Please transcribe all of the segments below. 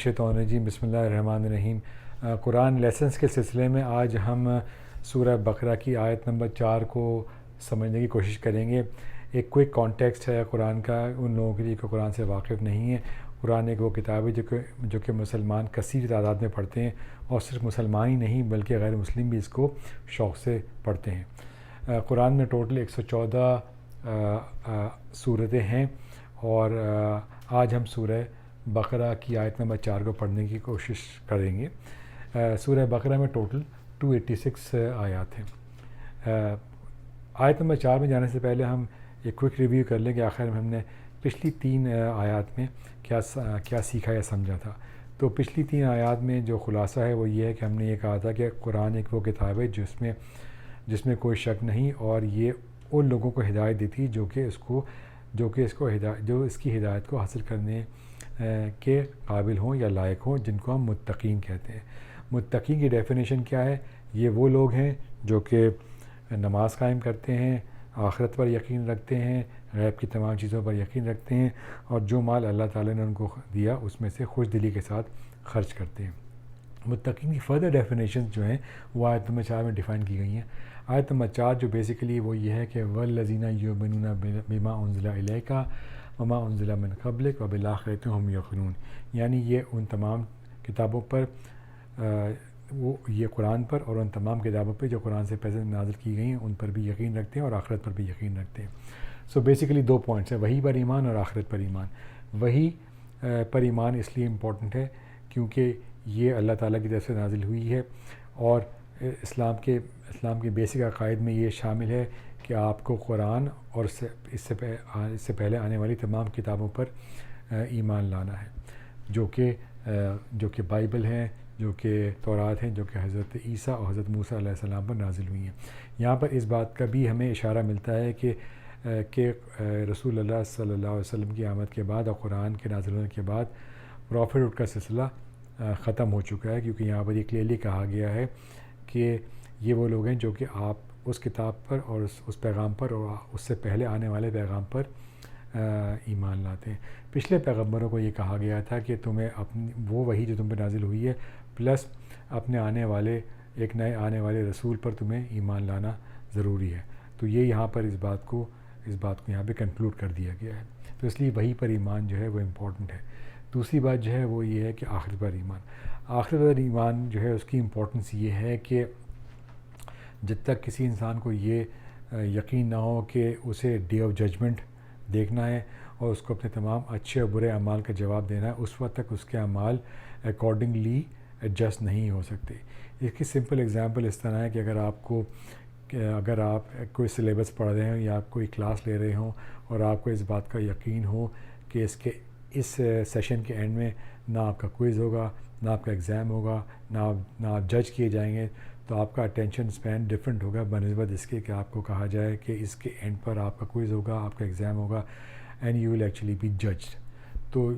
شیطان الرجیم بسم اللہ الرحمن الرحیم۔ قرآن لیسنس کے سلسلے میں آج ہم سورہ بقرہ کی آیت نمبر 4 کو سمجھنے کی کوشش کریں گے۔ ایک کوئک کانٹیکسٹ ہے قرآن کا ان لوگوں کے لیے کہ قرآن سے واقف نہیں ہے۔ قرآن ایک وہ کتاب ہے جو کہ مسلمان کثیر تعداد میں پڑھتے ہیں، اور صرف مسلمان ہی نہیں بلکہ غیر مسلم بھی اس کو شوق سے پڑھتے ہیں۔ قرآن میں ٹوٹل 114 صورتیں ہیں، اور آج ہم سورہ بقرہ کی آیت نمبر 4 کو پڑھنے کی کوشش کریں گے۔ سورہ بقرہ میں ٹوٹل 286 آیات ہیں۔ آیت نمبر 4 میں جانے سے پہلے ہم ایک کوئک ریویو کر لیں کہ آخر میں ہم نے پچھلی 3 آیات میں کیا سیکھا یا سمجھا تھا۔ تو پچھلی 3 آیات میں جو خلاصہ ہے وہ یہ ہے کہ ہم نے یہ کہا تھا کہ قرآن ایک وہ کتاب ہے جس میں کوئی شک نہیں، اور یہ ان لوگوں کو ہدایت دیتی جو اس کی ہدایت کو حاصل کرنے کے قابل ہوں یا لائق ہوں، جن کو ہم متقین کہتے ہیں۔ متقین کی ڈیفینیشن کیا ہے؟ یہ وہ لوگ ہیں جو کہ نماز قائم کرتے ہیں، آخرت پر یقین رکھتے ہیں، غیب کی تمام چیزوں پر یقین رکھتے ہیں، اور جو مال اللہ تعالیٰ نے ان کو دیا اس میں سے خوش دلی کے ساتھ خرچ کرتے ہیں۔ متقین کی فردر ڈیفینیشنز جو ہیں وہ آیت نمبر 4 میں ڈیفائن کی گئی ہیں۔ آیت نمبر 4 جو بیسیکلی وہ یہ ہے کہ وَالَّذِينَ يُؤْمِنُونَ بِمَا أُنزِلَ إِلَيْكَ وما انزل من قبلک وبالآخرۃ هم یوقنون، یعنی یہ ان تمام کتابوں پر یہ قرآن پر اور ان تمام کتابوں پہ جو قرآن سے پہلے نازل کی گئی ہیں ان پر بھی یقین رکھتے ہیں اور آخرت پر بھی یقین رکھتے ہیں۔ سو بیسیکلی 2 پوائنٹس ہیں، وحی پر ایمان اور آخرت پر ایمان۔ وحی پر ایمان اس لیے امپورٹنٹ ہے کیونکہ یہ اللہ تعالیٰ کی طرف سے نازل ہوئی ہے، اور اسلام کے بیسک عقائد میں یہ شامل ہے کہ آپ کو قرآن اور اس سے پہلے آنے والی تمام کتابوں پر ایمان لانا ہے، جو کہ بائبل ہیں، جو کہ تورات ہیں، جو کہ حضرت عیسیٰ اور حضرت موسیٰ علیہ السلام پر نازل ہوئی ہیں۔ یہاں پر اس بات کا بھی ہمیں اشارہ ملتا ہے کہ رسول اللہ صلی اللہ علیہ وسلم کی آمد کے بعد اور قرآن کے نازل ہونے کے بعد پروفیٹہڈ کا سلسلہ ختم ہو چکا ہے، کیونکہ یہاں پر یہ کلیئرلی کہا گیا ہے کہ یہ وہ لوگ ہیں جو کہ آپ اس کتاب پر اور اس پیغام پر اور اس سے پہلے آنے والے پیغام پر ایمان لاتے ہیں۔ پچھلے پیغمبروں کو یہ کہا گیا تھا کہ تمہیں وہ وحی جو تم پہ نازل ہوئی ہے پلس اپنے ایک نئے آنے والے رسول پر تمہیں ایمان لانا ضروری ہے۔ تو یہ یہاں پر اس بات کو یہاں پہ کنکلوڈ کر دیا گیا ہے۔ تو اس لیے وحی پر ایمان جو ہے وہ امپورٹنٹ ہے۔ دوسری بات جو ہے وہ یہ ہے کہ آخرت پر ایمان۔ آخرت پر ایمان جو ہے اس کی امپورٹنس یہ ہے کہ جب تک کسی انسان کو یہ یقین نہ ہو کہ اسے ڈے آف ججمنٹ دیکھنا ہے اور اس کو اپنے تمام اچھے اور برے اعمال کا جواب دینا ہے، اس وقت تک اس کے اعمال اکارڈنگلی ایڈجسٹ نہیں ہو سکتے۔ اس کی سمپل اگزامپل اس طرح ہے کہ اگر آپ کوئی سلیبس پڑھ رہے ہوں یا آپ کوئی کلاس لے رہے ہوں اور آپ کو اس بات کا یقین ہو کہ اس سیشن کے اینڈ میں نہ آپ کا کوئز ہوگا، نہ آپ کا ایگزام ہوگا، نہ آپ جج کیے جائیں گے، تو آپ کا اٹینشن اسپین ڈفرینٹ ہوگا بنسبت اس کے کہ آپ کو کہا جائے کہ اس کے اینڈ پر آپ کا کوئز ہوگا، آپ کا ایگزام ہوگا، and you will actually be judged. تو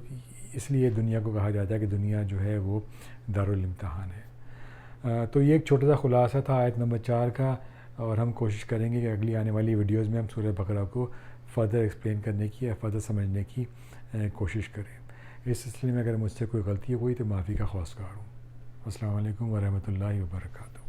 اس لیے دنیا کو کہا جاتا ہے کہ دنیا جو ہے وہ دارالامتحان ہے۔ تو یہ ایک چھوٹا سا خلاصہ تھا آیت نمبر 4 کا، اور ہم کوشش کریں گے کہ اگلی آنے والی ویڈیوز میں ہم سورہ بقرہ کو فردر ایکسپلین کرنے کی یا فردر سمجھنے کی کوشش کریں۔ اس سلسلے میں اگر مجھ سے کوئی غلطی ہوئی تو معافی کا خواستگار ہوں۔ السلام علیکم ورحمۃ اللہ وبرکاتہ۔